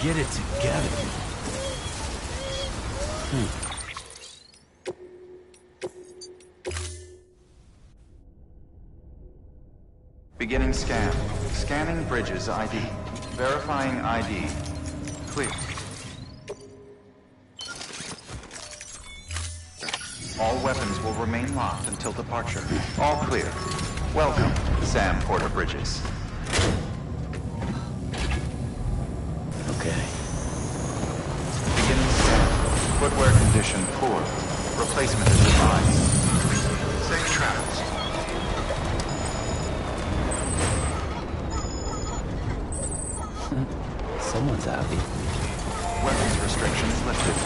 Get it together. Beginning scan. Scanning bridges ID. Verifying ID. Clear. All weapons will remain locked until departure. All clear. Welcome, Sam Porter Bridges. Okay. Beginning scan. Footwear condition poor. Replacement is advised. Safe travels. Someone's happy. Weapons restrictions lifted.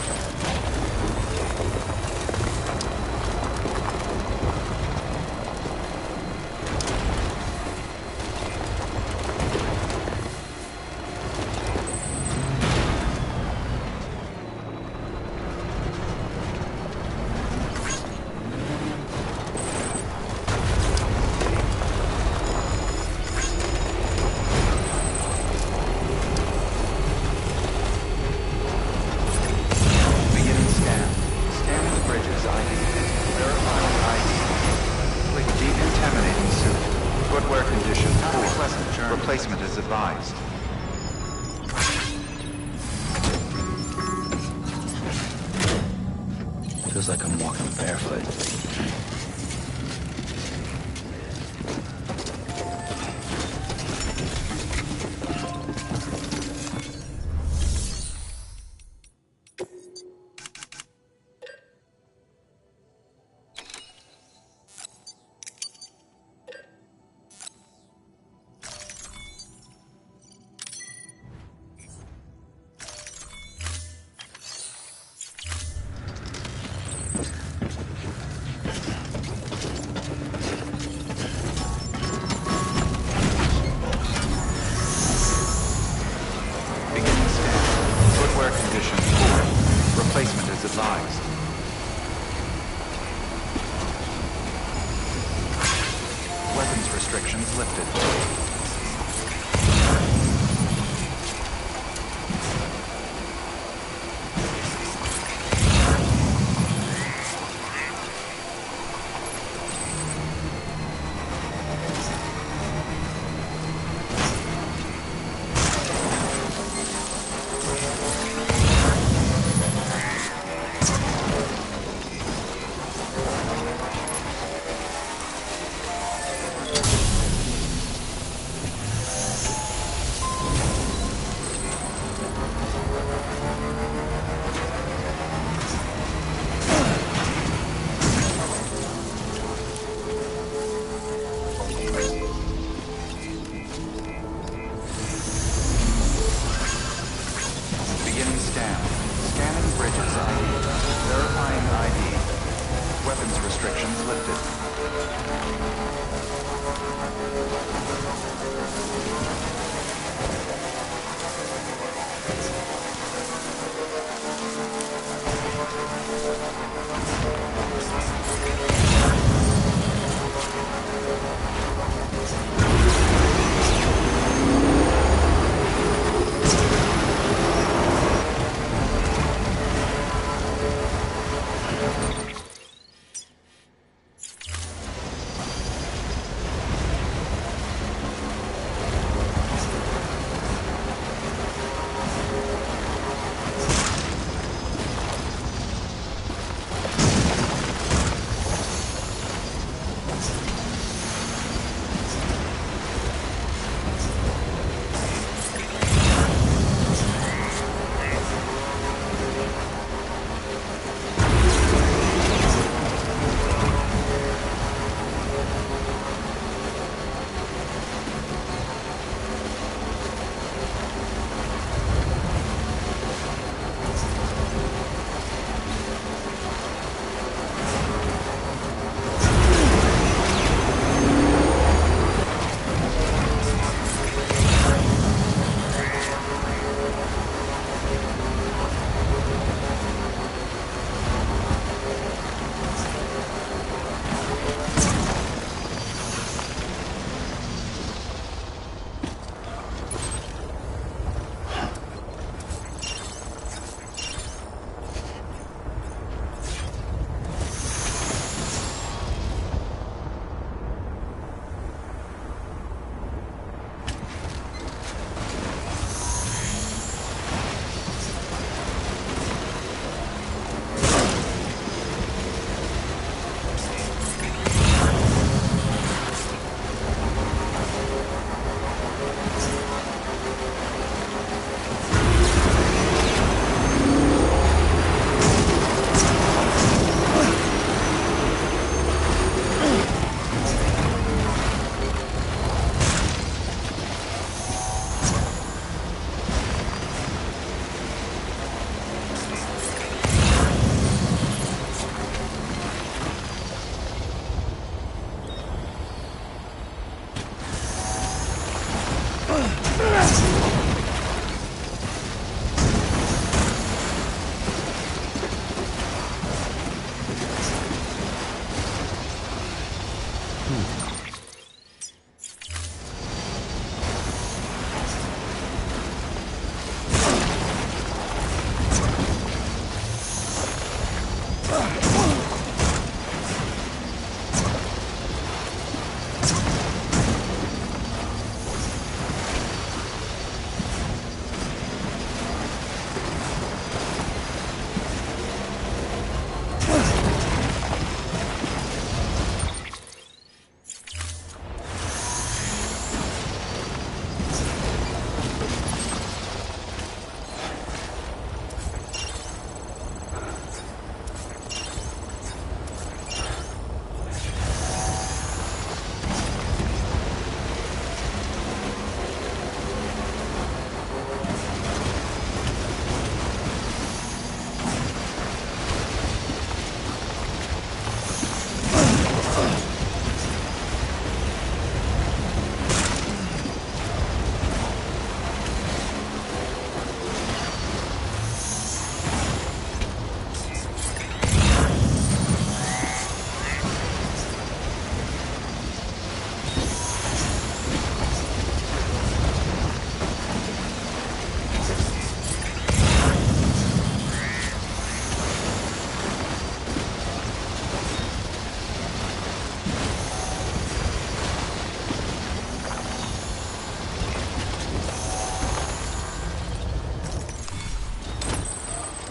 Replacement is advised. Feels like I'm walking barefoot. Condition poor. Replacement is advised. Weapons restrictions lifted.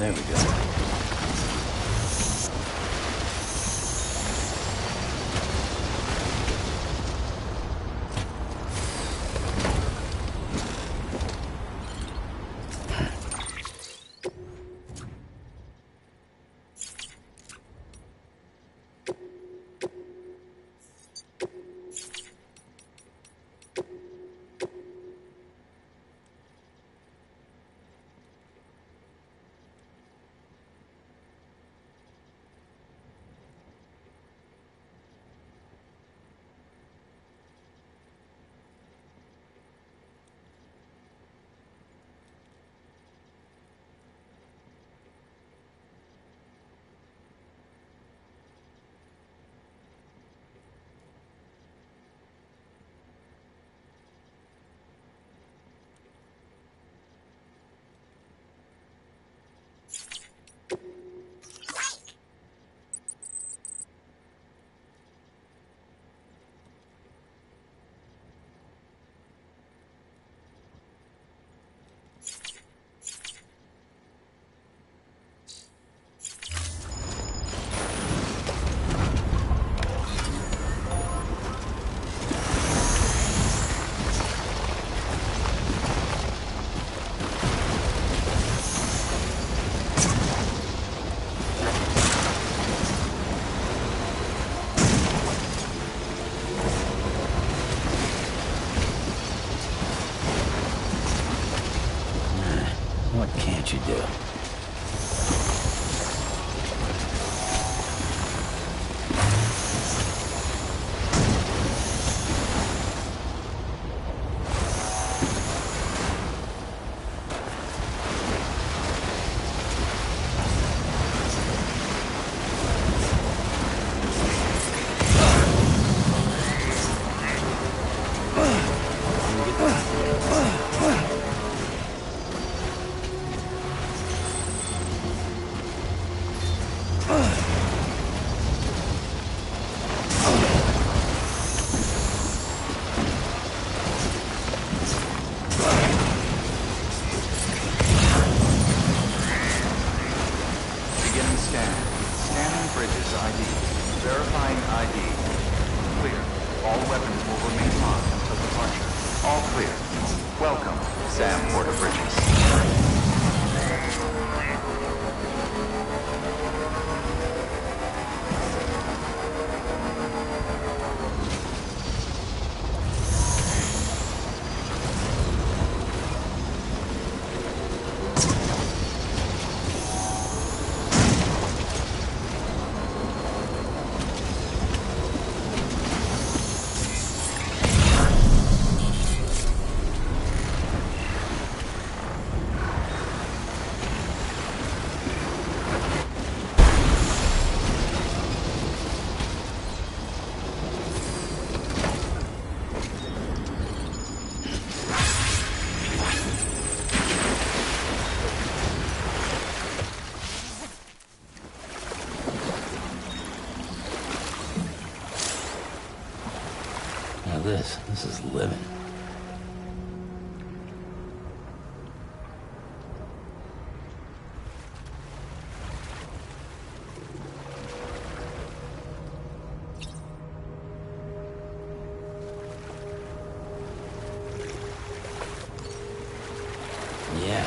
There we go. What can't you do? this? This is living. Yeah.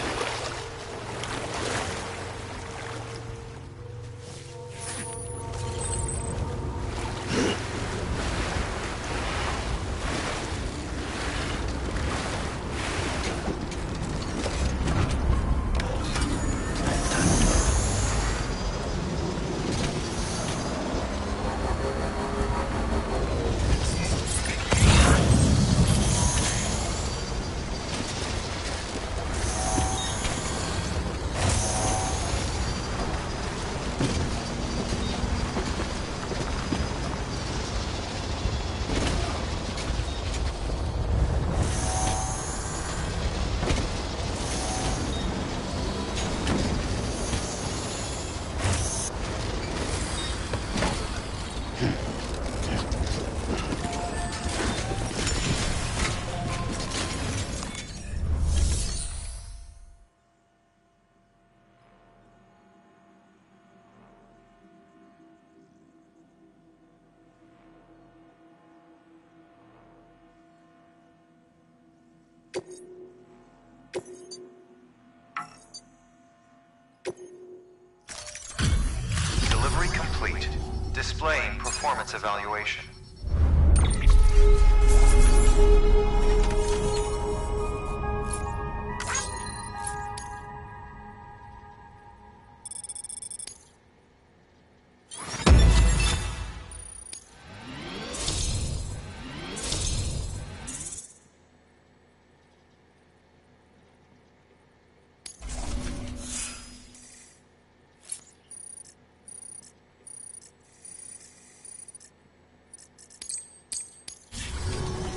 Delivery complete. Displaying performance evaluation.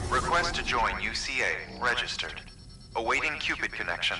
Request to join UCA. Registered. Awaiting Cupid connection.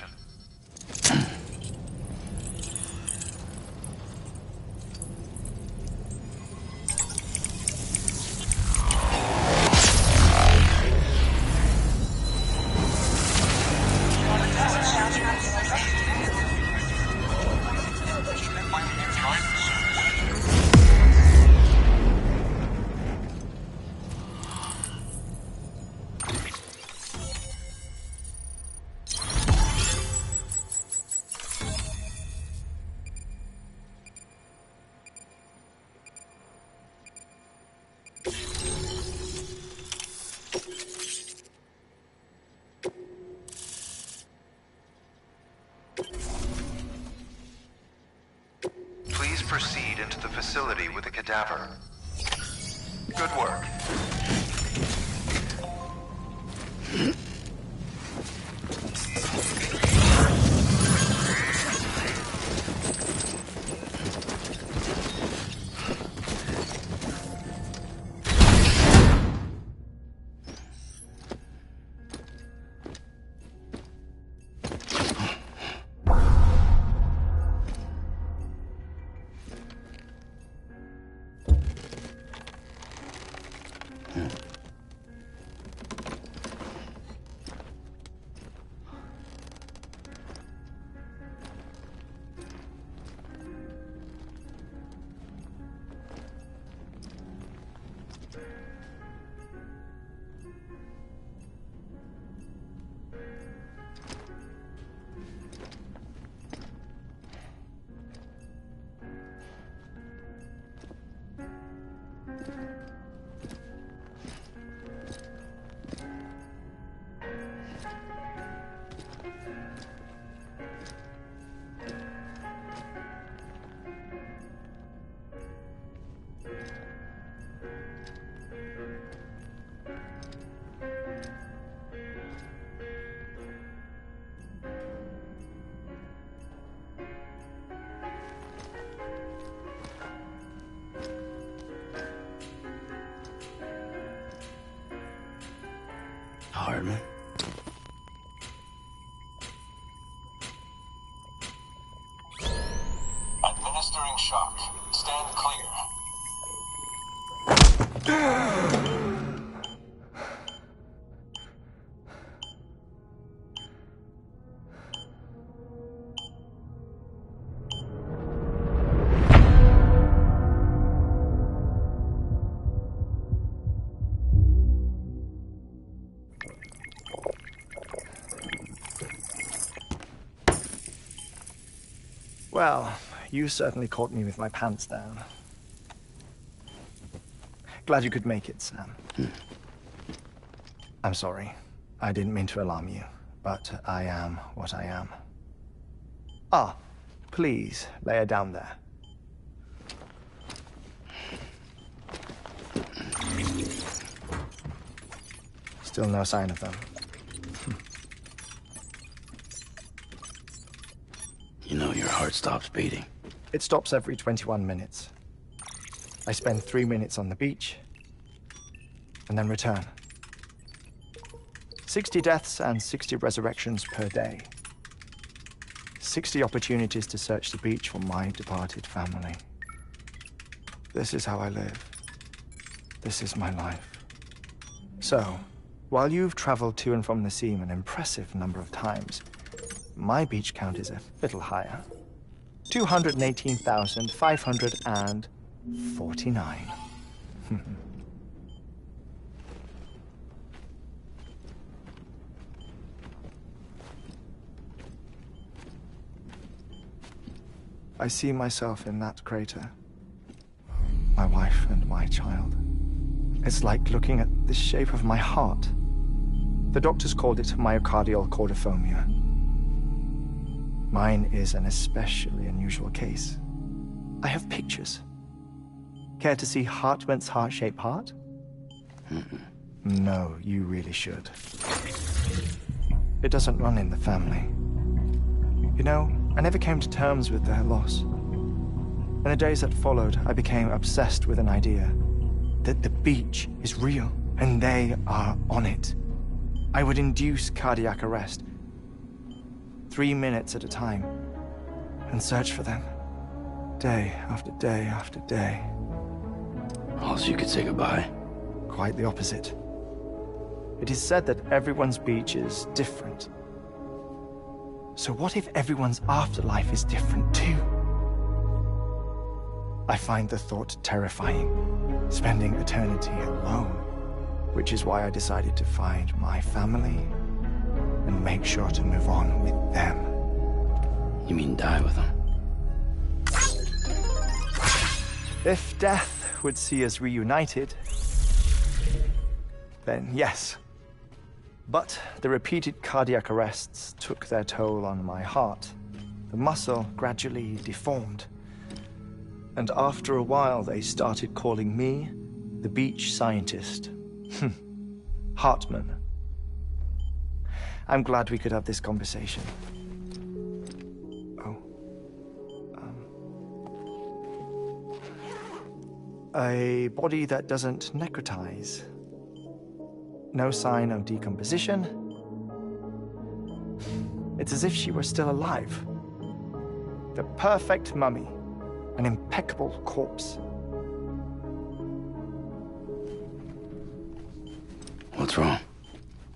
Please proceed into the facility with the cadaver. Good work. Hardman. Administering shock. Stand clear. Well, you certainly caught me with my pants down. Glad you could make it, Sam. I'm sorry. I didn't mean to alarm you, but I am what I am. Ah, please, lay her down there. Still no sign of them. You know your heart stops beating. It stops every 21 minutes. I spend 3 minutes on the beach, and then return. 60 deaths and 60 resurrections per day. 60 opportunities to search the beach for my departed family. This is how I live. This is my life. So, while you've traveled to and from the sea an impressive number of times, my beach count is a little higher. 218,549. I see myself in that crater. My wife and my child. It's like looking at the shape of my heart. The doctors called it myocardial cordiformia. Mine is an especially unusual case. I have pictures. Care to see Hartman's heart-shaped heart? No, you really should. It doesn't run in the family. You know, I never came to terms with their loss. In the days that followed, I became obsessed with an idea that the beach is real and they are on it. I would induce cardiac arrest, 3 minutes at a time, and search for them, day after day after day. Also, you could say goodbye. Quite the opposite. It is said that everyone's beach is different. So what if everyone's afterlife is different too? I find the thought terrifying, spending eternity alone, which is why I decided to find my family and make sure to move on with them. You mean die with them? If death would see us reunited, then yes. But the repeated cardiac arrests took their toll on my heart. The muscle gradually deformed. And after a while, they started calling me the beach scientist. Hartman. I'm glad we could have this conversation. A body that doesn't necrotize. No sign of decomposition. It's as if she were still alive. The perfect mummy. An impeccable corpse. What's wrong?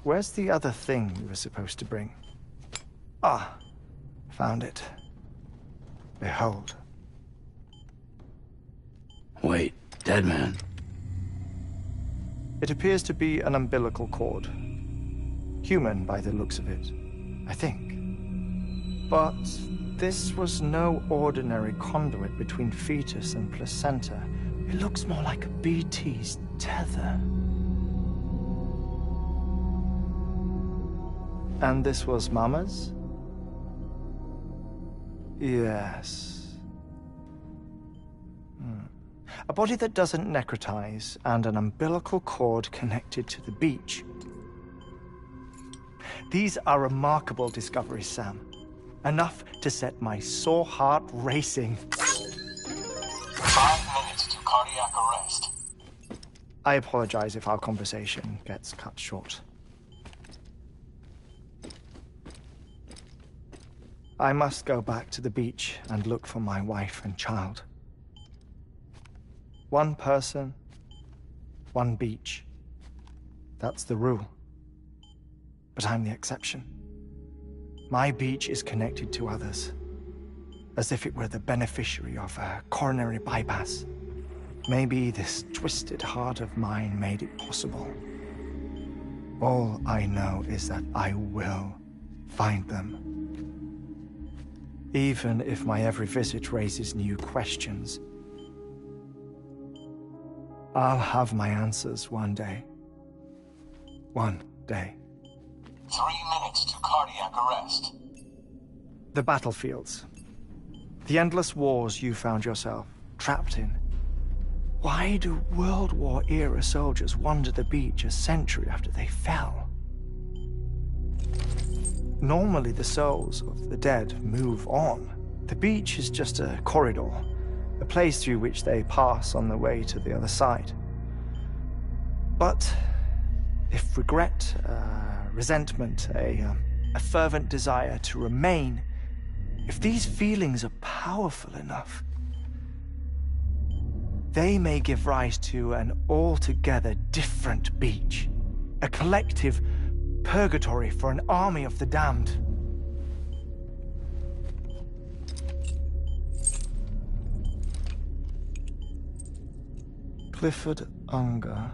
Where's the other thing you were supposed to bring? Ah, found it. Behold. Wait, dead man? It appears to be an umbilical cord. Human by the looks of it, I think. But this was no ordinary conduit between fetus and placenta. It looks more like a BT's tether. And this was Mama's? Yes. A body that doesn't necrotize and an umbilical cord connected to the beach. These are remarkable discoveries, Sam. Enough to set my sore heart racing. 5 minutes to cardiac arrest. I apologize if our conversation gets cut short. I must go back to the beach and look for my wife and child. One person, one beach. That's the rule. But I'm the exception. My beach is connected to others, as if it were the beneficiary of a coronary bypass. Maybe this twisted heart of mine made it possible. All I know is that I will find them. even if my every visit raises new questions. I'll have my answers one day. One day. 3 minutes to cardiac arrest. The battlefields. The endless wars you found yourself trapped in. Why do World War-era soldiers wander the beach a century after they fell? Normally, the souls of the dead move on. The beach is just a corridor, a place through which they pass on the way to the other side. But if regret, resentment, a fervent desire to remain, if these feelings are powerful enough, they may give rise to an altogether different beach, a collective purgatory for an army of the damned. Clifford Unger.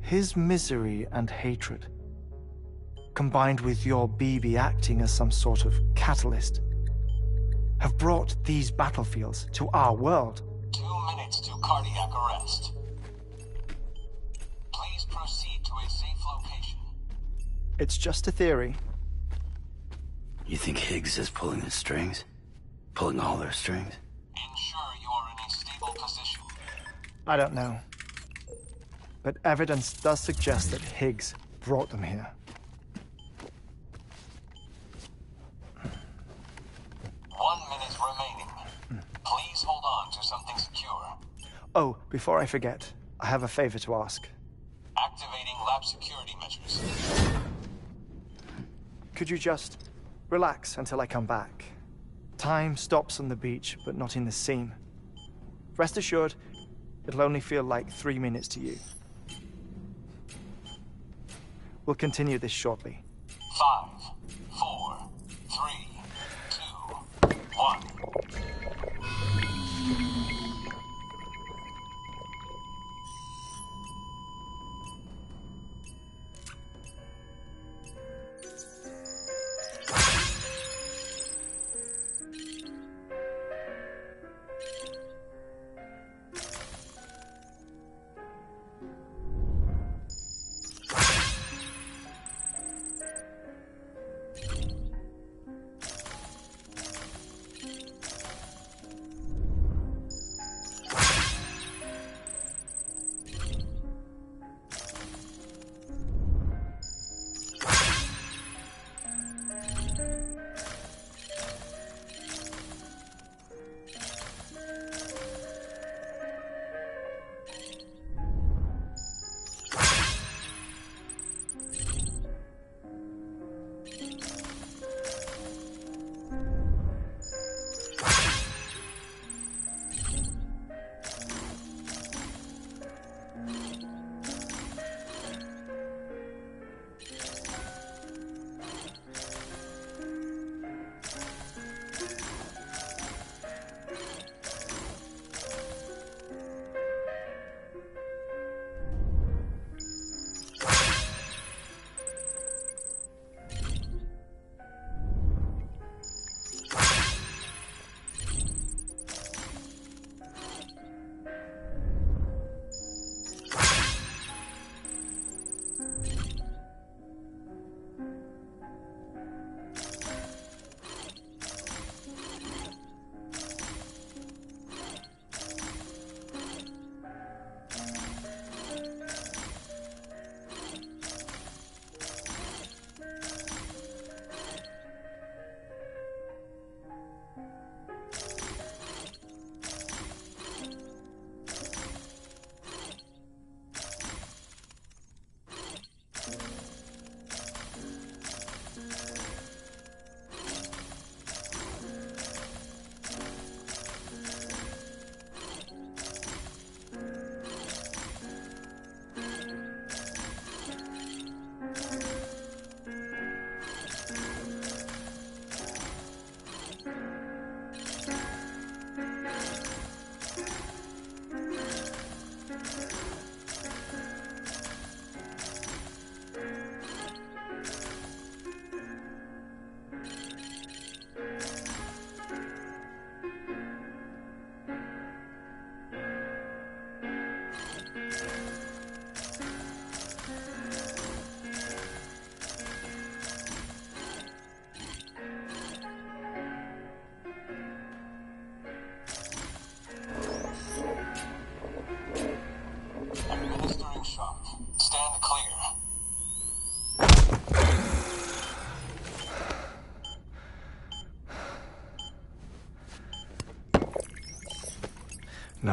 His misery and hatred, combined with your BB acting as some sort of catalyst, have brought these battlefields to our world. 2 minutes to cardiac arrest. Please proceed to a safe location. It's just a theory. You think Higgs is pulling the strings? Pulling all their strings? Ensure you are in a stable position. I don't know. But evidence does suggest that Higgs brought them here. 1 minute remaining. Please hold on to something secure. Oh, before I forget, I have a favor to ask. Activating lab security measures. Could you just relax until I come back? Time stops on the beach, but not in the scene. Rest assured, it'll only feel like 3 minutes to you. We'll continue this shortly. 5, 4, 3, 2, 1.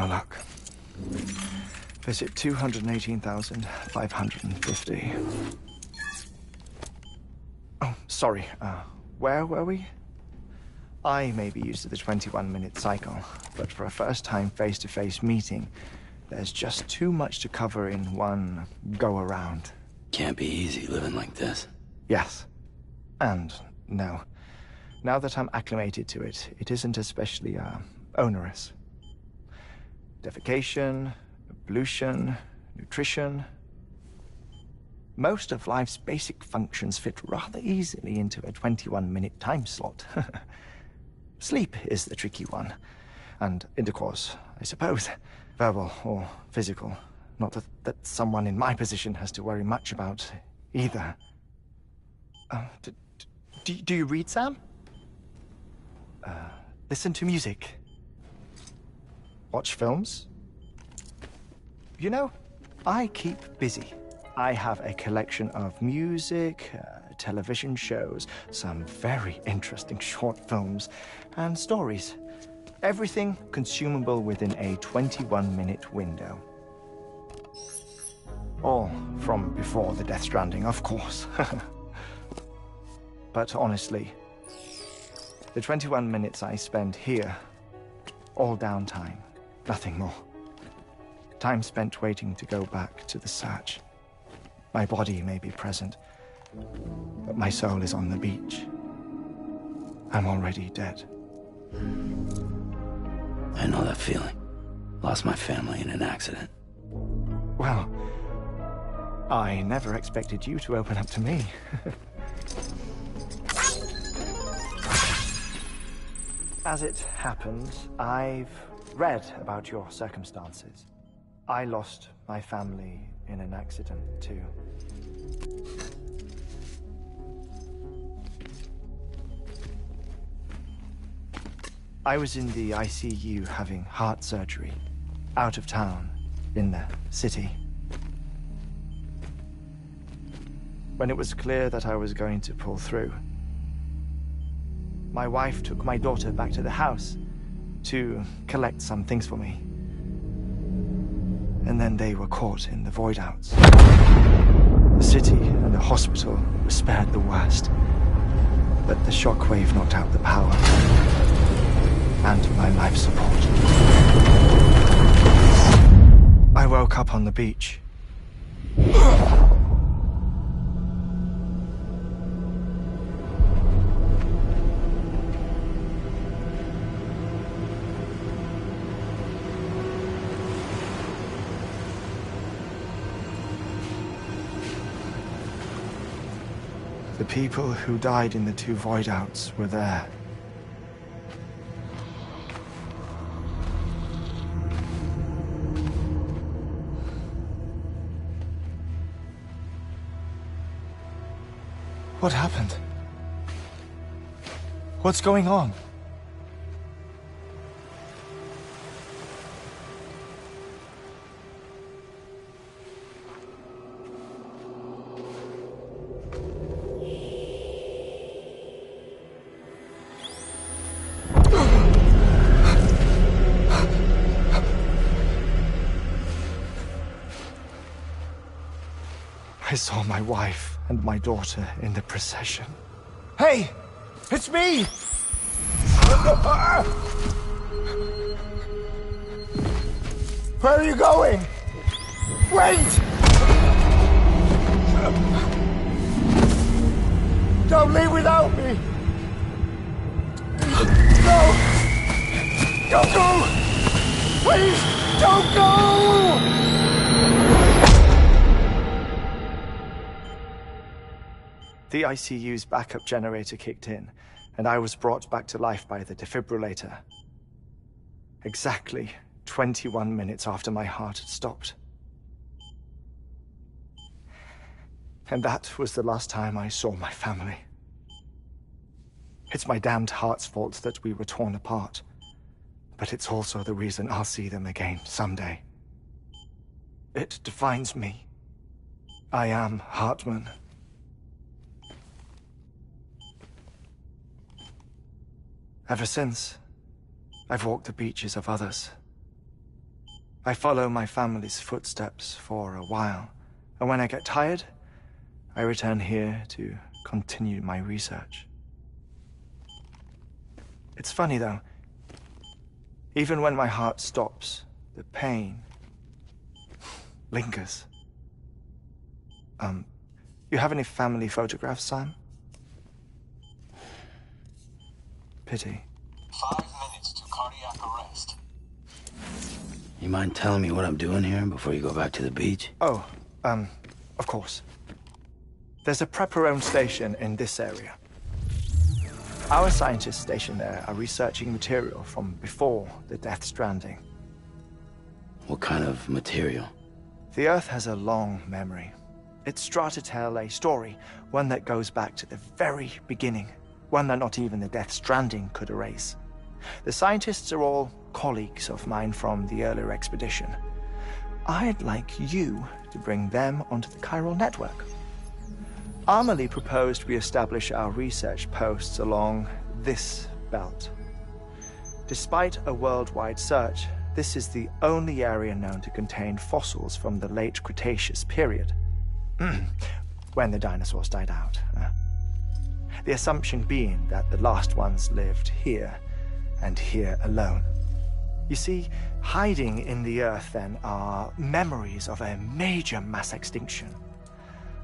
no luck. Visit 218,550. Oh, sorry. Where were we? I may be used to the 21-minute cycle, but for a first-time face-to-face meeting, there's just too much to cover in one go-around. Can't be easy living like this. Yes. And no. Now that I'm acclimated to it, it isn't especially, onerous. Defecation, pollution, nutrition. Most of life's basic functions fit rather easily into a 21-minute time slot. Sleep is the tricky one. And intercourse, I suppose. Verbal or physical. Not that someone in my position has to worry much about either. Do you read, Sam? Listen to music. Watch films? You know, I keep busy. I have a collection of music, television shows, some very interesting short films, and stories. Everything consumable within a 21-minute window. All from before the Death Stranding, of course. But honestly, the 21 minutes I spend here, all downtime, nothing more. Time spent waiting to go back to the search. My body may be present, but my soul is on the beach. I'm already dead. I know that feeling. Lost my family in an accident. Well, I never expected you to open up to me. As it happens, I've read about your circumstances. I lost my family in an accident, too. I was in the ICU having heart surgery, out of town, in the city. When it was clear that I was going to pull through, my wife took my daughter back to the house to collect some things for me. And then they were caught in the void outs. The city and the hospital were spared the worst, but the shockwave knocked out the power and my life support. I woke up on the beach. The people who died in the two void outs were there. What happened? What's going on? I saw my wife and my daughter in the procession. Hey! It's me! Where are you going? Wait! Don't leave without me! No! Don't go! Please, don't go! The ICU's backup generator kicked in, and I was brought back to life by the defibrillator. Exactly 21 minutes after my heart had stopped. And that was the last time I saw my family. It's my damned heart's fault that we were torn apart, but it's also the reason I'll see them again someday. It defines me. I am Hartman. Ever since, I've walked the beaches of others, I follow my family's footsteps for a while, and when I get tired, I return here to continue my research. It's funny though, even when my heart stops, the pain lingers. You have any family photographs, Sam? Pity. 5 minutes to cardiac arrest. You mind telling me what I'm doing here before you go back to the beach? Oh, of course. There's a prepper-owned station in this area. Our scientists stationed there are researching material from before the Death Stranding. What kind of material? The Earth has a long memory. It's trying to tell a story, one that goes back to the very beginning, one that not even the Death Stranding could erase. The scientists are all colleagues of mine from the earlier expedition. I'd like you to bring them onto the chiral network. Amelie proposed we establish our research posts along this belt. Despite a worldwide search, this is the only area known to contain fossils from the late Cretaceous period, when the dinosaurs died out. The assumption being that the last ones lived here, and here alone. You see, hiding in the Earth then are memories of a major mass extinction.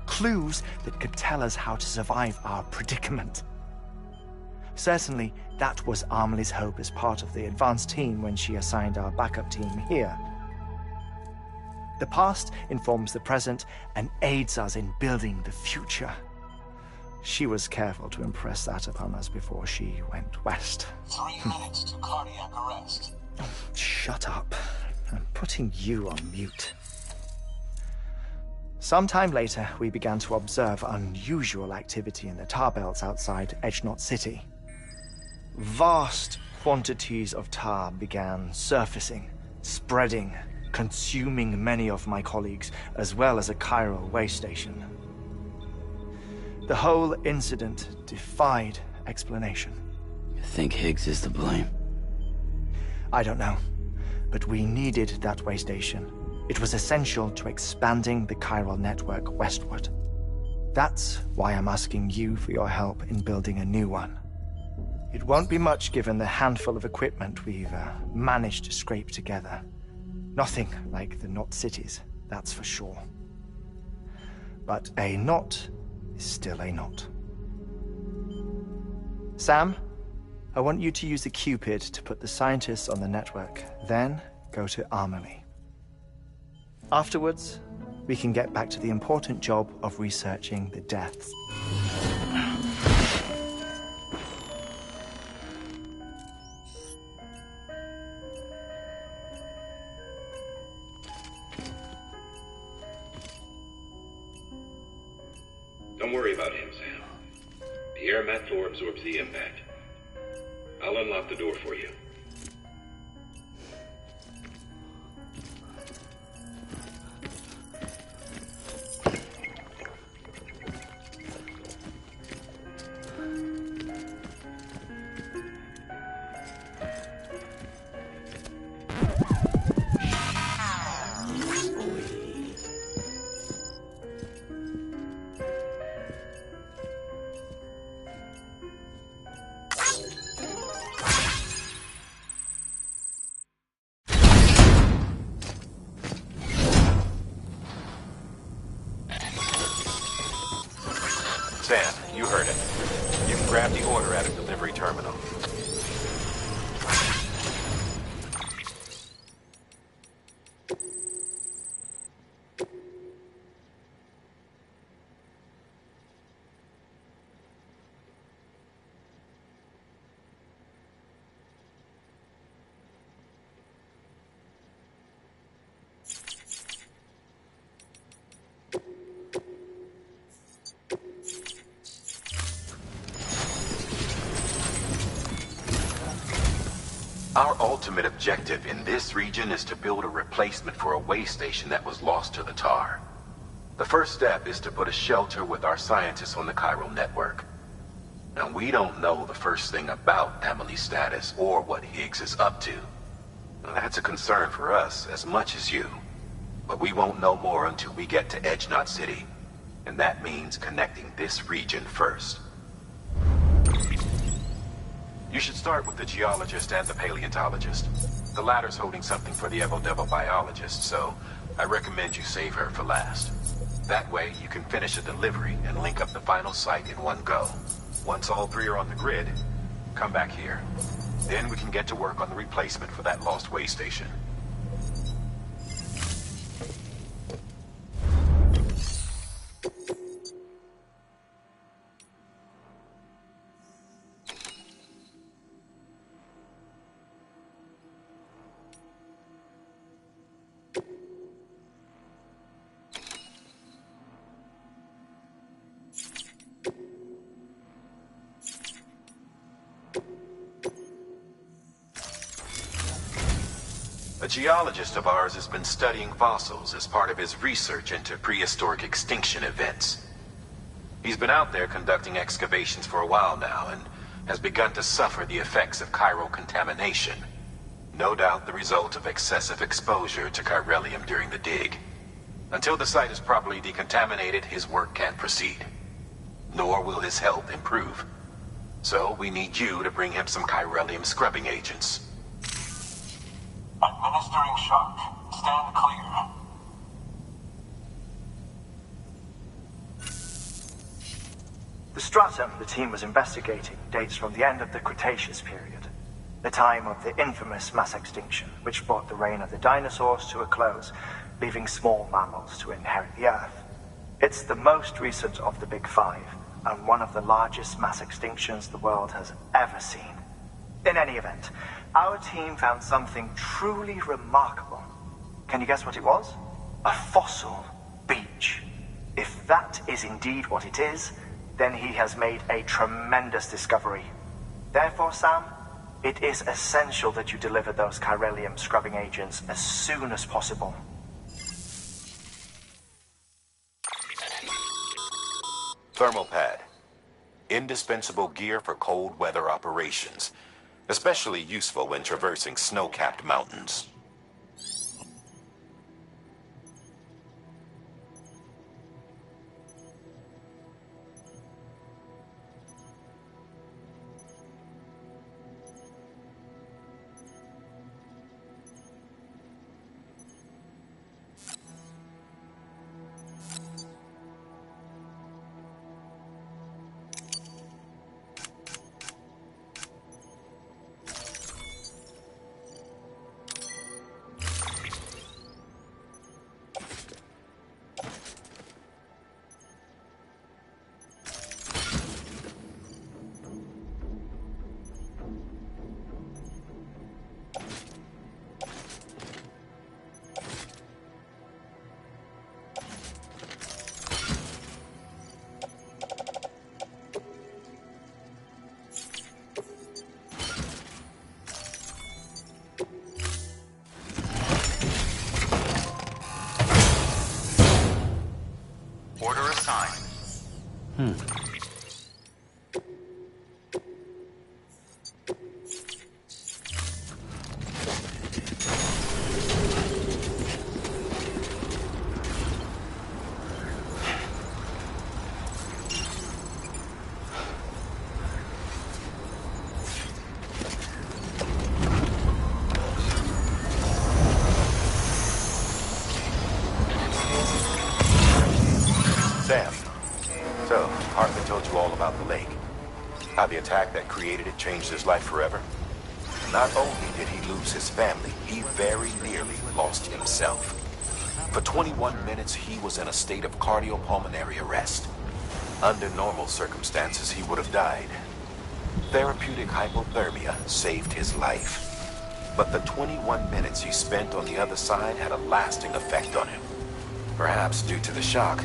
Clues that could tell us how to survive our predicament. Certainly, that was Amelie's hope as part of the advanced team when she assigned our backup team here. The past informs the present and aids us in building the future. She was careful to impress that upon us before she went west. 3 minutes to cardiac arrest. Shut up. I'm putting you on mute. Sometime later, we began to observe unusual activity in the tar belts outside Edgenot City. Vast quantities of tar began surfacing, spreading, consuming many of my colleagues, as well as a chiral way station. The whole incident defied explanation. You think Higgs is to blame? I don't know, but we needed that way station. It was essential to expanding the chiral network westward. That's why I'm asking you for your help in building a new one. It won't be much given the handful of equipment we've managed to scrape together. Nothing like the knot cities, that's for sure. But a knot is still a knot. Sam, I want you to use the Cupid to put the scientists on the network, then go to Amelie. Afterwards, we can get back to the important job of researching the deaths. Don't worry about him, Sam. The air mat floor absorbs the impact. I'll unlock the door for you. Sam, you heard it. You can grab the order at a delivery terminal. Our ultimate objective in this region is to build a replacement for a way station that was lost to the tar. The first step is to put a shelter with our scientists on the chiral network. Now, we don't know the first thing about Amelie's status or what Higgs is up to. That's a concern for us as much as you. But we won't know more until we get to Edge Knot City. And that means connecting this region first. You should start with the geologist and the paleontologist. The latter's holding something for the Evo Devil biologist, so I recommend you save her for last. That way, you can finish a delivery and link up the final site in one go. Once all three are on the grid, come back here. Then we can get to work on the replacement for that lost way station. A geologist of ours has been studying fossils as part of his research into prehistoric extinction events. He's been out there conducting excavations for a while now and has begun to suffer the effects of chiral contamination. No doubt the result of excessive exposure to chiralium during the dig. Until the site is properly decontaminated, his work can't proceed. Nor will his health improve. So we need you to bring him some chiralium scrubbing agents. Administering shock. Stand clear. The stratum the team was investigating dates from the end of the Cretaceous period, the time of the infamous mass extinction, which brought the reign of the dinosaurs to a close, leaving small mammals to inherit the Earth. It's the most recent of the Big Five, and one of the largest mass extinctions the world has ever seen. In any event, our team found something truly remarkable. Can you guess what it was? A fossil beach. If that is indeed what it is, then he has made a tremendous discovery. Therefore, Sam, it is essential that you deliver those chiralium scrubbing agents as soon as possible. Thermal pad. Indispensable gear for cold weather operations. Especially useful when traversing snow-capped mountains. Order assigned. Sam, so Hartman told you all about the lake. How the attack that created it changed his life forever. Not only did he lose his family, he very nearly lost himself. For 21 minutes, he was in a state of cardiopulmonary arrest. Under normal circumstances, he would have died. Therapeutic hypothermia saved his life. But the 21 minutes he spent on the other side had a lasting effect on him. Perhaps due to the shock,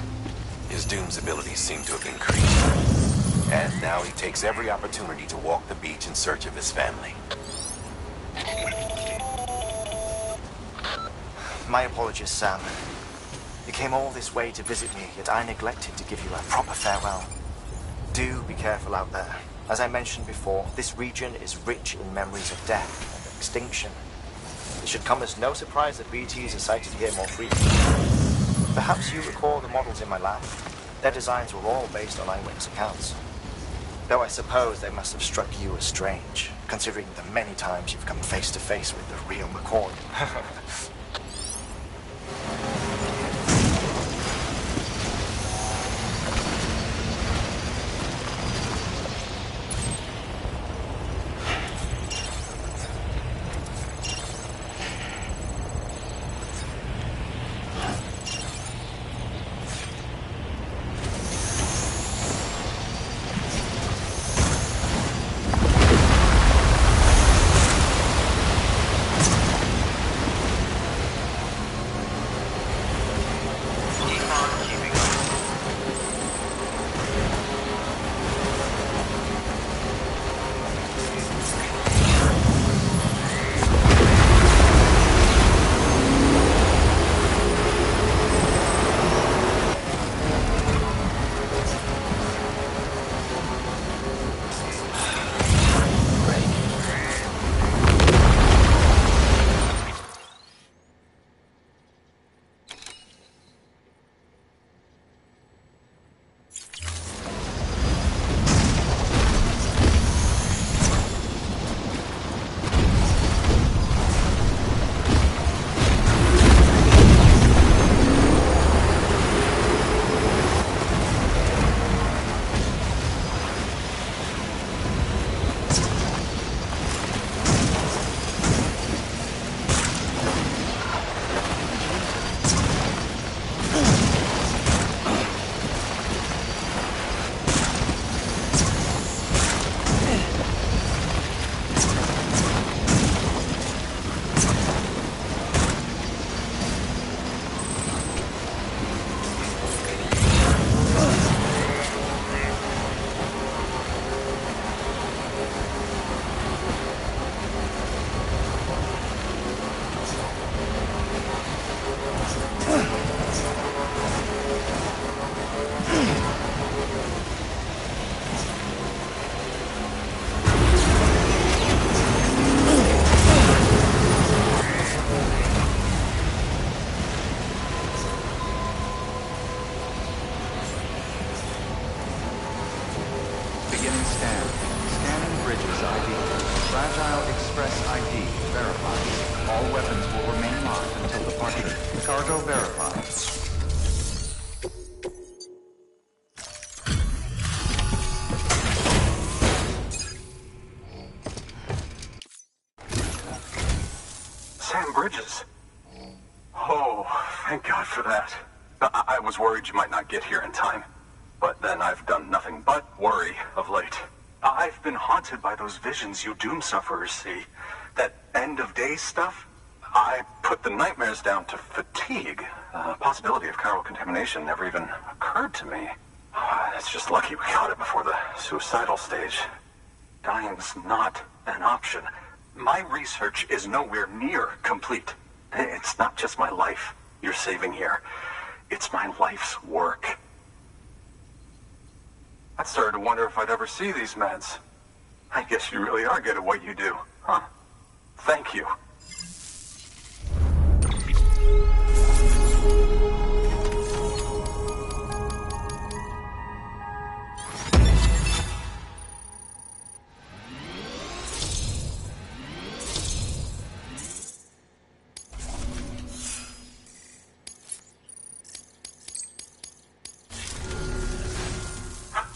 his Doom's abilities seem to have increased. And now he takes every opportunity to walk the beach in search of his family. My apologies, Sam. You came all this way to visit me, yet I neglected to give you a proper farewell. Do be careful out there. As I mentioned before, this region is rich in memories of death and extinction. It should come as no surprise that BTs are sighted here more frequently. Perhaps you recall the models in my lab? Their designs were all based on eyewitness accounts. Though I suppose they must have struck you as strange, considering the many times you've come face to face with the real McCoy. Beginning scan. Scanning bridges ID. Fragile Express ID verified. All weapons will remain locked until departure. Cargo verified. Sam Bridges. Oh, thank God for that. I was worried you might not get here in time. But then I've done nothing but worry of late. I've been haunted by those visions you doom sufferers see. That end-of-day stuff. I put the nightmares down to fatigue. The possibility of chiral contamination never even occurred to me. It's just lucky we got it before the suicidal stage. Dying's not an option. My research is nowhere near complete. It's not just my life you're saving here. It's my life's work. I started to wonder if I'd ever see these meds. I guess you really are good at what you do, huh? Thank you.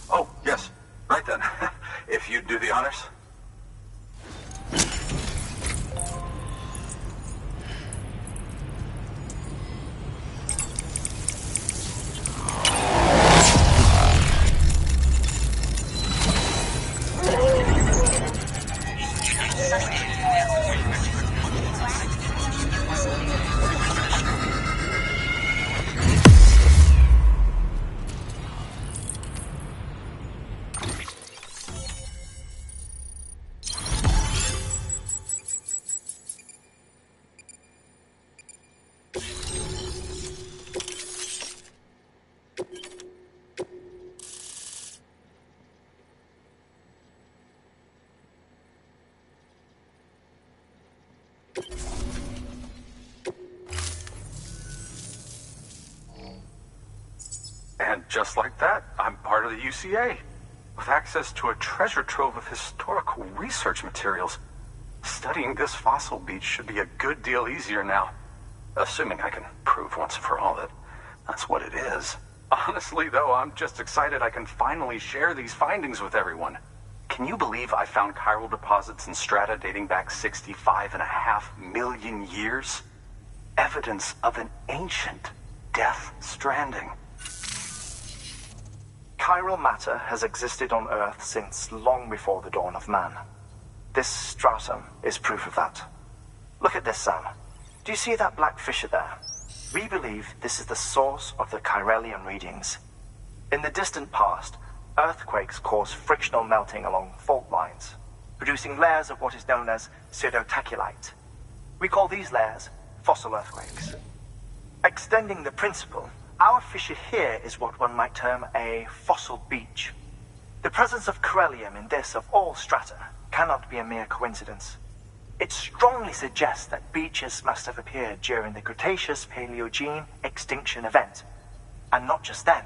Oh, yes. Right then. If you'd do the honors. just like that, I'm part of the UCA, with access to a treasure trove of historical research materials. Studying this fossil beach should be a good deal easier now. Assuming I can prove once and for all that that's what it is. Honestly, though, I'm just excited I can finally share these findings with everyone. Can you believe I found chiral deposits in strata dating back 65.5 million years? Evidence of an ancient death stranding. Chiral matter has existed on Earth since long before the dawn of man. This stratum is proof of that. Look at this, Sam. Do you see that black fissure there? We believe this is the source of the Chiralian readings. In the distant past, earthquakes cause frictional melting along fault lines, producing layers of what is known as pseudotaculite. We call these layers fossil earthquakes. Extending the principle, our fissure here is what one might term a fossil beach. The presence of chiralium in this of all strata cannot be a mere coincidence. It strongly suggests that beaches must have appeared during the Cretaceous-Paleogene extinction event. And not just then.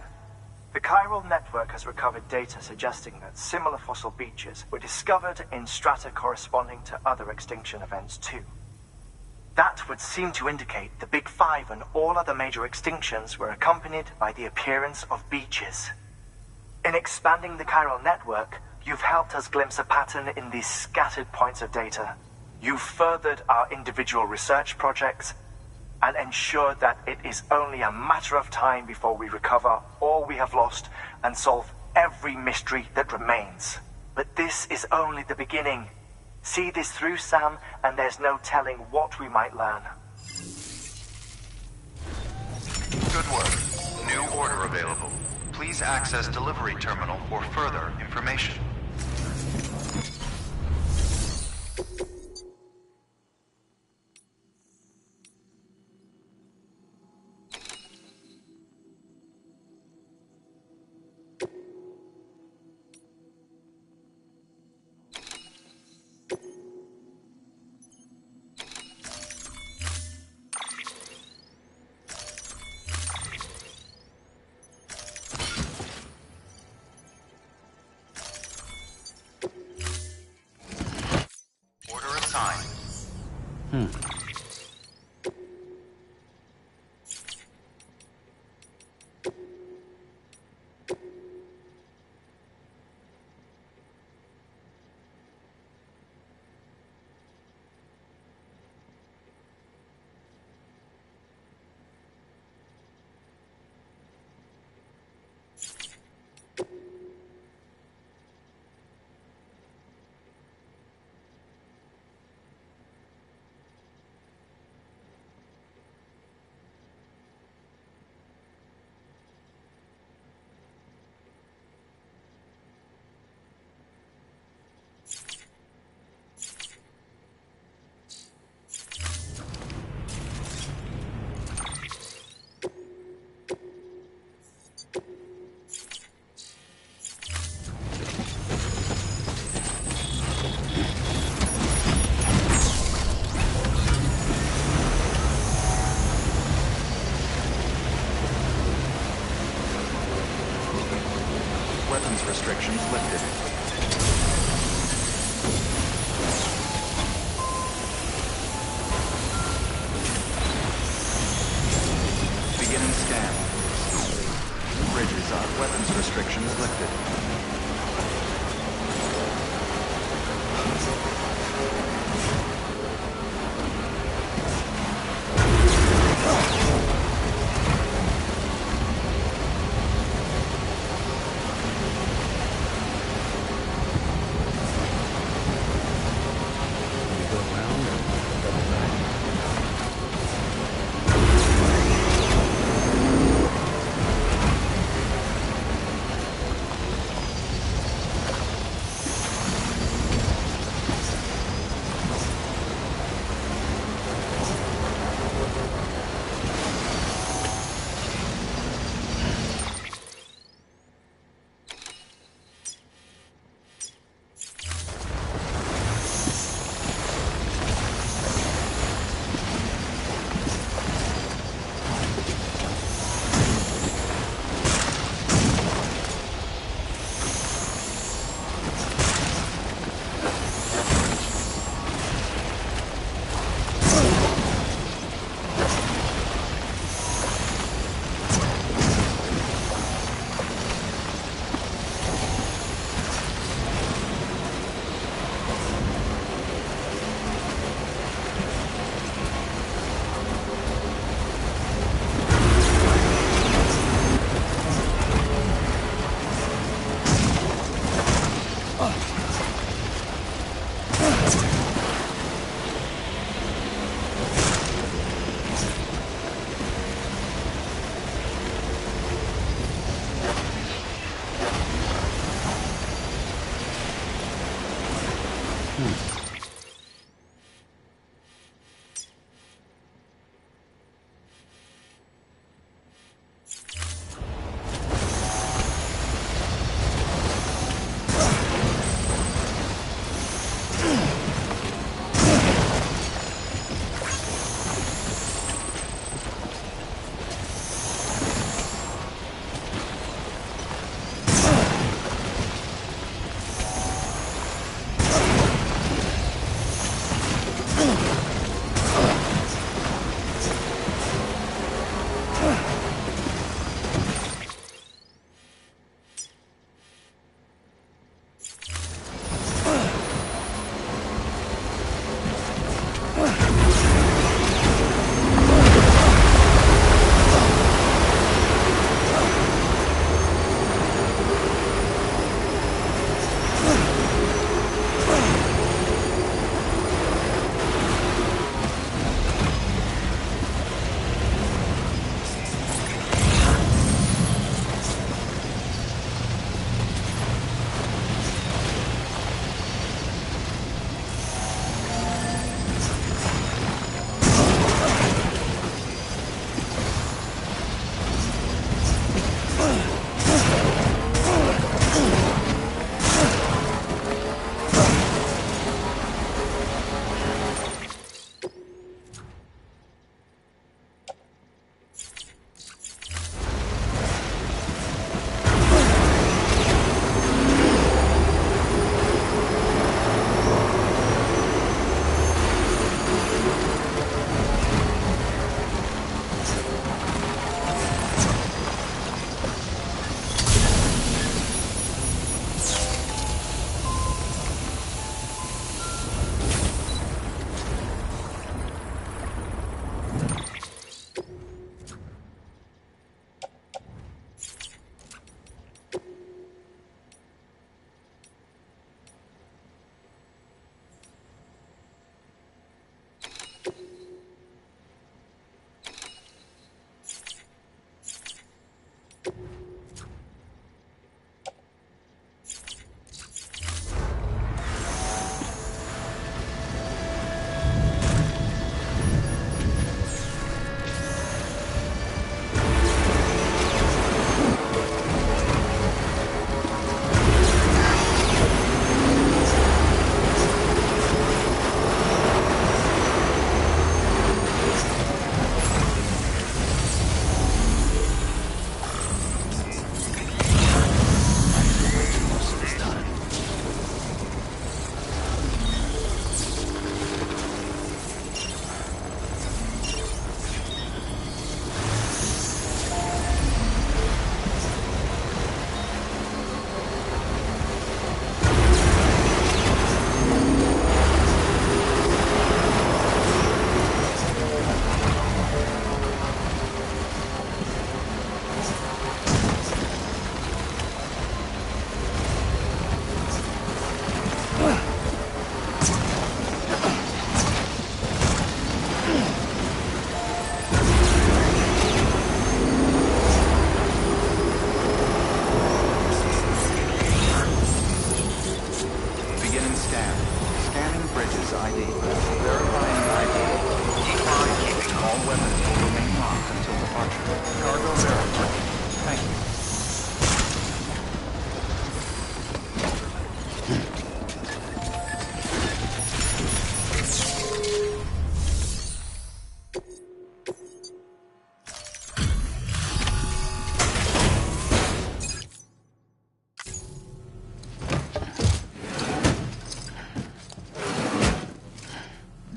The chiral network has recovered data suggesting that similar fossil beaches were discovered in strata corresponding to other extinction events too. That would seem to indicate the Big Five and all other major extinctions were accompanied by the appearance of beaches. In expanding the chiral network, you've helped us glimpse a pattern in these scattered points of data. You've furthered our individual research projects and ensured that it is only a matter of time before we recover all we have lost and solve every mystery that remains. But this is only the beginning. See this through, Sam, and there's no telling what we might learn. Good work. New order available. Please access delivery terminal for further information. Restrictions lifted. Beginning scan. Bridges on weapons restrictions lifted.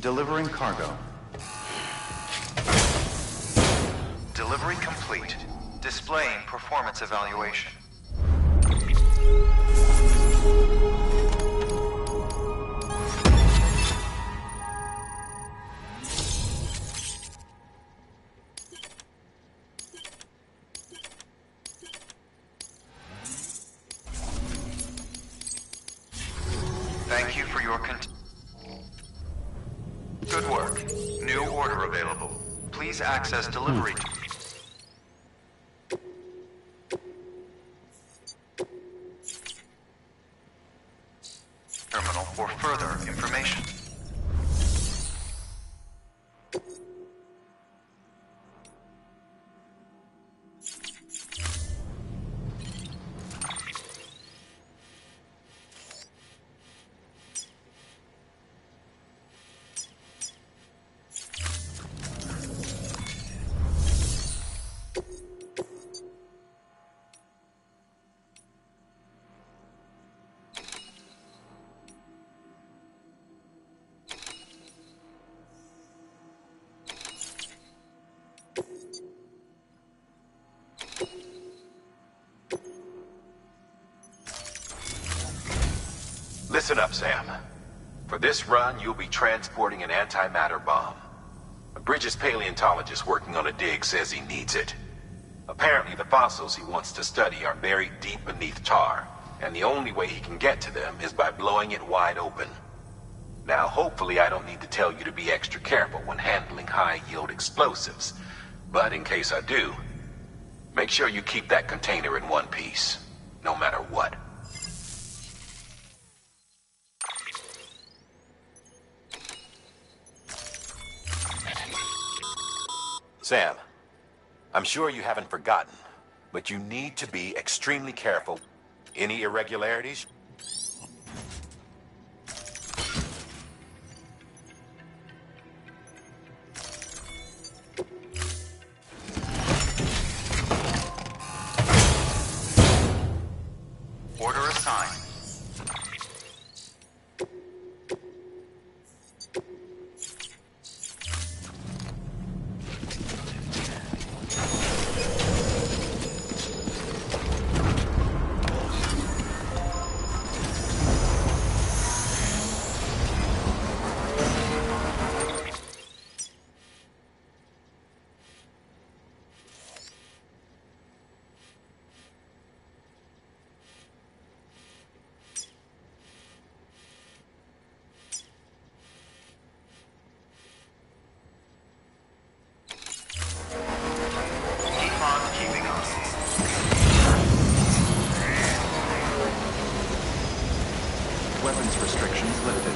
Delivering cargo. Delivery complete. Displaying performance evaluation. Thank you for your good work. New order available. Please access delivery. Terminal for further information. Listen up, Sam. For this run, you'll be transporting an antimatter bomb. A Bridges paleontologist working on a dig says he needs it. Apparently, the fossils he wants to study are buried deep beneath tar, and the only way he can get to them is by blowing it wide open. Now, hopefully I don't need to tell you to be extra careful when handling high-yield explosives, but in case I do, make sure you keep that container in one piece, no matter what. Sam, I'm sure you haven't forgotten, but you need to be extremely careful. Any irregularities? Order assigned. Keep on keeping on. Weapons restrictions lifted.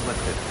lifted.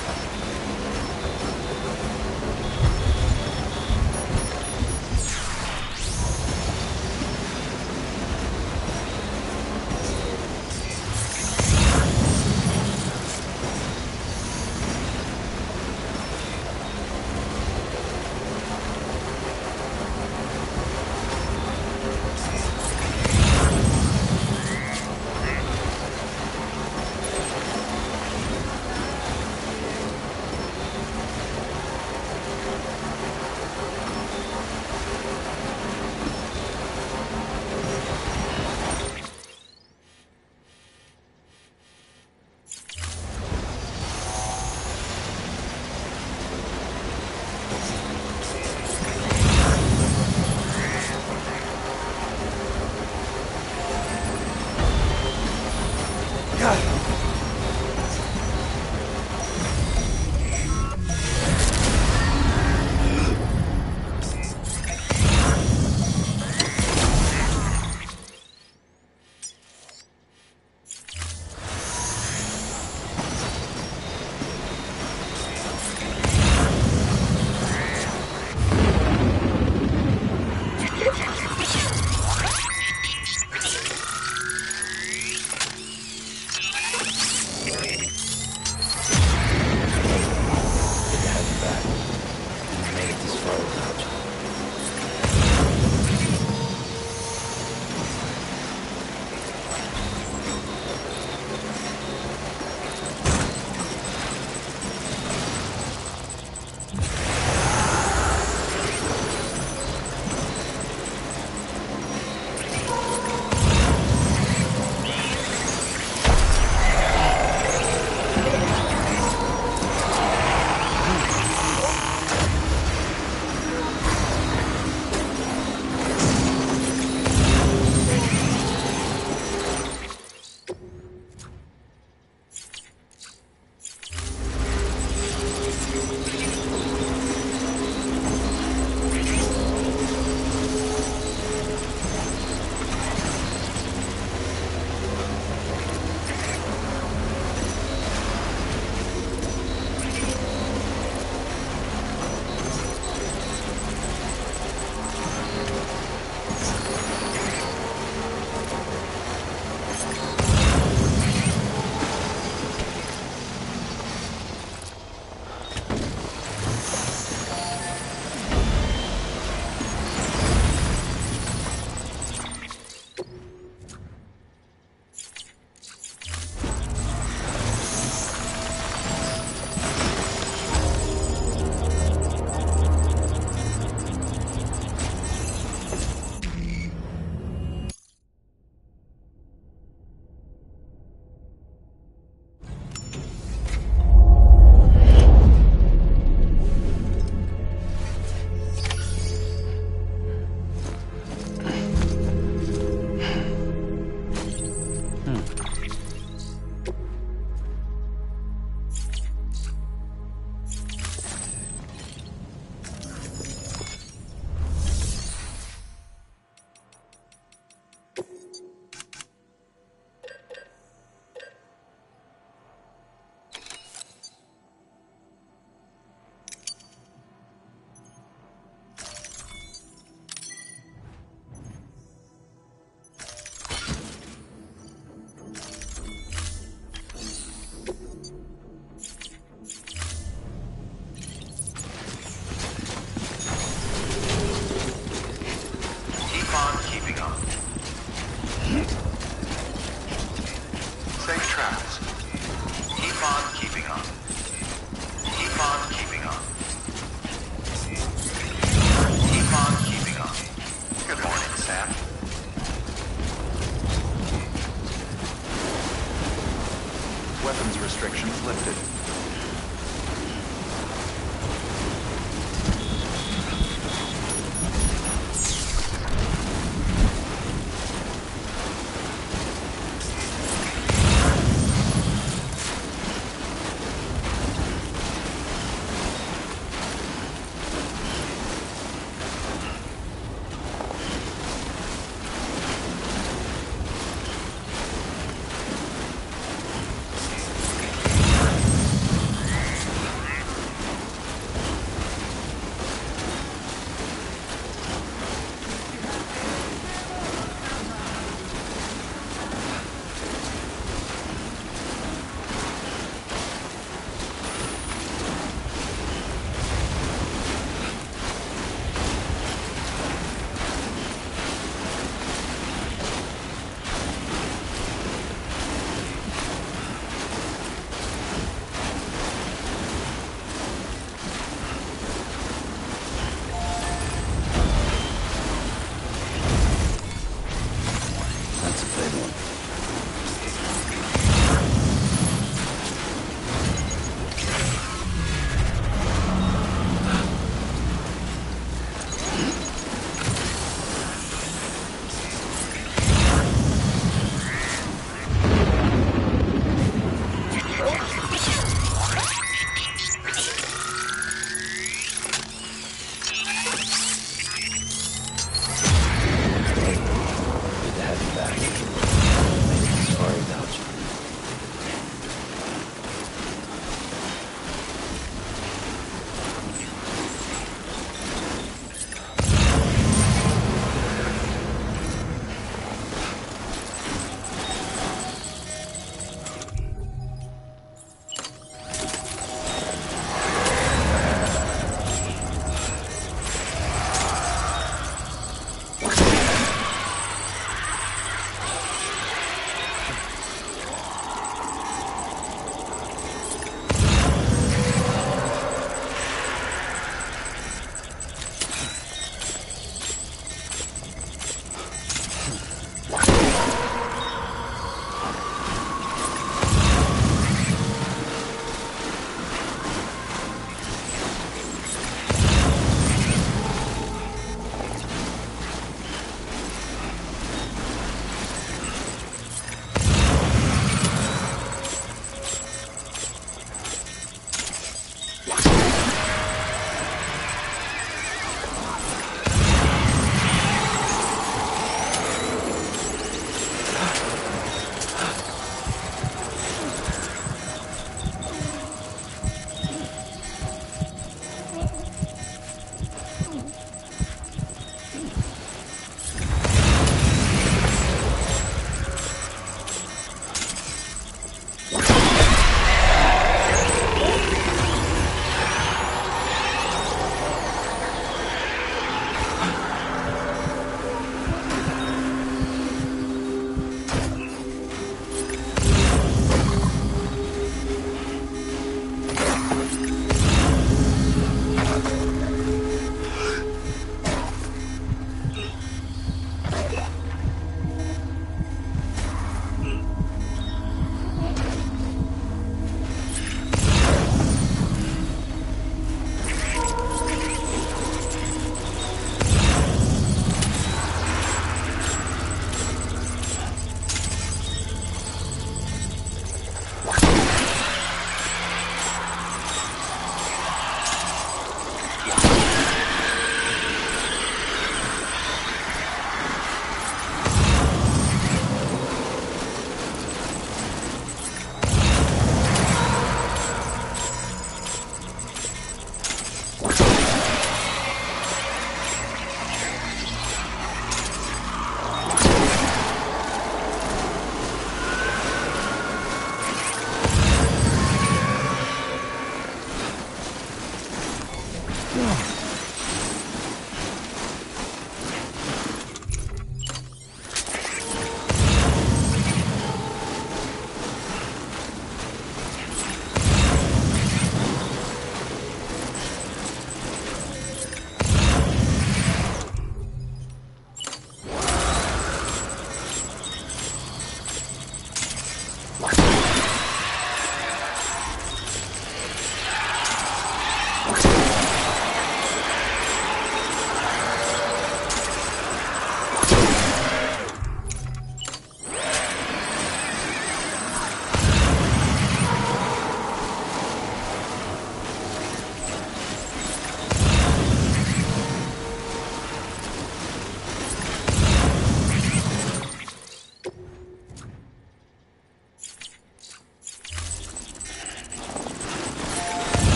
Restrictions lifted.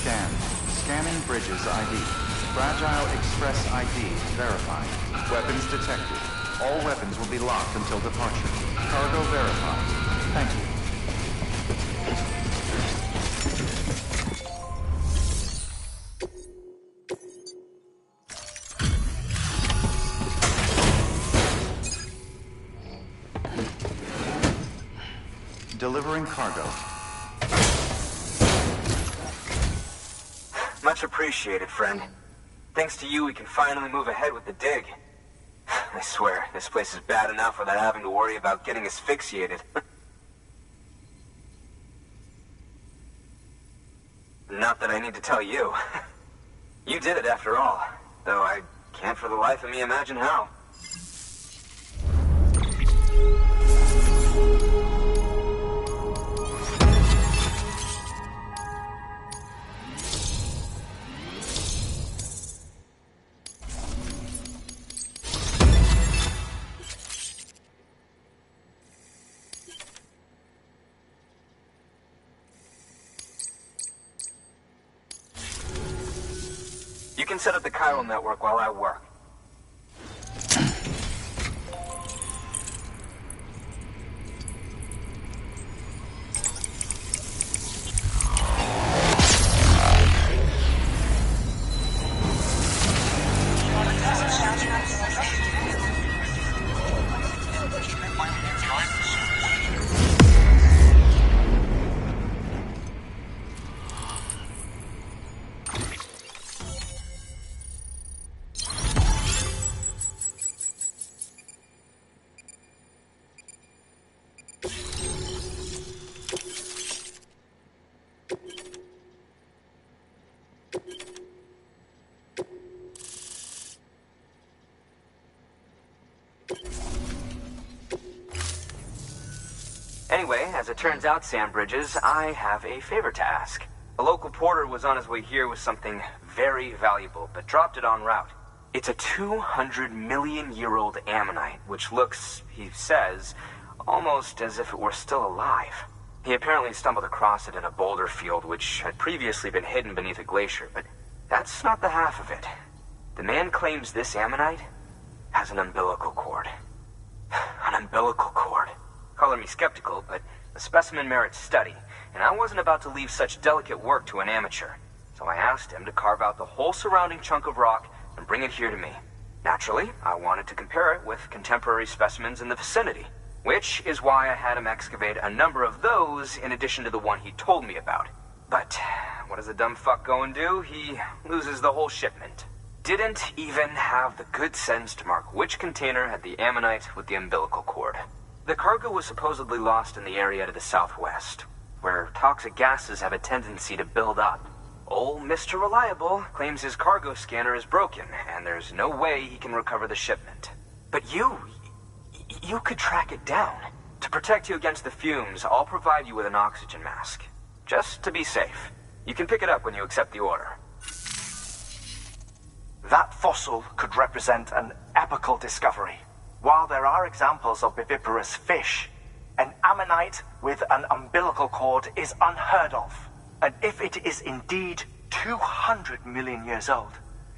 Scan. Scanning Bridges ID. Fragile Express ID verified. Weapons detected. All weapons will be locked until departure. Cargo verified. Thank you. Delivering cargo. Much appreciated, friend. Thanks to you, we can finally move ahead with the dig. I swear, this place is bad enough without having to worry about getting asphyxiated. Not that I need to tell you. You did it after all, though I can't for the life of me imagine how. You can set up the chiral network while I work. Anyway, as it turns out, Sam Bridges, I have a favor to ask. A local porter was on his way here with something very valuable, but dropped it en route. It's a 200-million-year-old ammonite, which looks, he says, almost as if it were still alive. He apparently stumbled across it in a boulder field, which had previously been hidden beneath a glacier, but that's not the half of it. The man claims this ammonite has an umbilical cord. An umbilical cord. Color me skeptical, but the specimen merits study, and I wasn't about to leave such delicate work to an amateur. So I asked him to carve out the whole surrounding chunk of rock and bring it here to me. Naturally, I wanted to compare it with contemporary specimens in the vicinity, which is why I had him excavate a number of those in addition to the one he told me about. But what does the dumb fuck go and do? He loses the whole shipment. Didn't even have the good sense to mark which container had the ammonite with the umbilical cord. The cargo was supposedly lost in the area to the southwest, where toxic gases have a tendency to build up. Old Mr. Reliable claims his cargo scanner is broken, and there's no way he can recover the shipment. But you could track it down. To protect you against the fumes, I'll provide you with an oxygen mask. Just to be safe. You can pick it up when you accept the order. That fossil could represent an epochal discovery. While there are examples of viviparous fish, an ammonite with an umbilical cord is unheard of. And if it is indeed 200 million years old,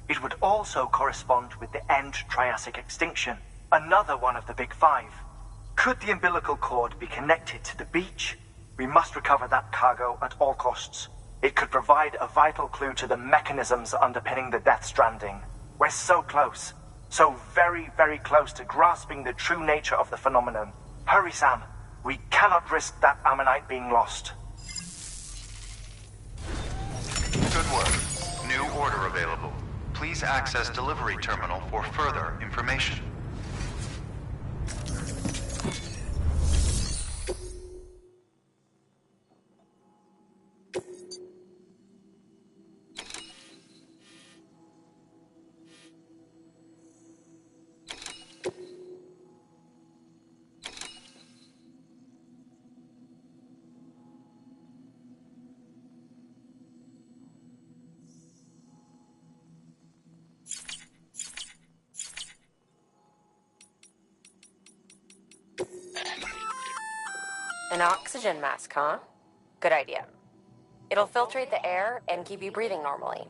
it would also correspond with the end Triassic extinction, another one of the big five. Could the umbilical cord be connected to the beach? We must recover that cargo at all costs. It could provide a vital clue to the mechanisms underpinning the Death Stranding. We're so close. So very, very close to grasping the true nature of the phenomenon. Hurry, Sam. We cannot risk that ammonite being lost. Good work. New order available. Please access delivery terminal for further information. An oxygen mask, huh? Good idea. It'll filtrate the air and keep you breathing normally.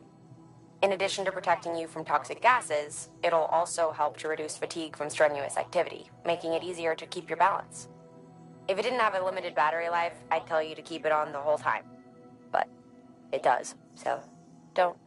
In addition to protecting you from toxic gases, it'll also help to reduce fatigue from strenuous activity, making it easier to keep your balance. If it didn't have a limited battery life, I'd tell you to keep it on the whole time. But it does, so don't.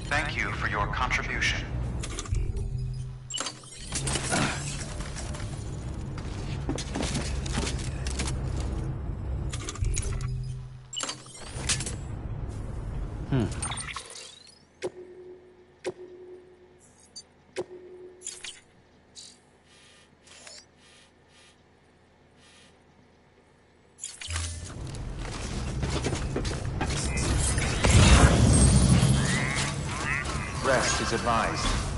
Thank you for your contribution. Rest is advised.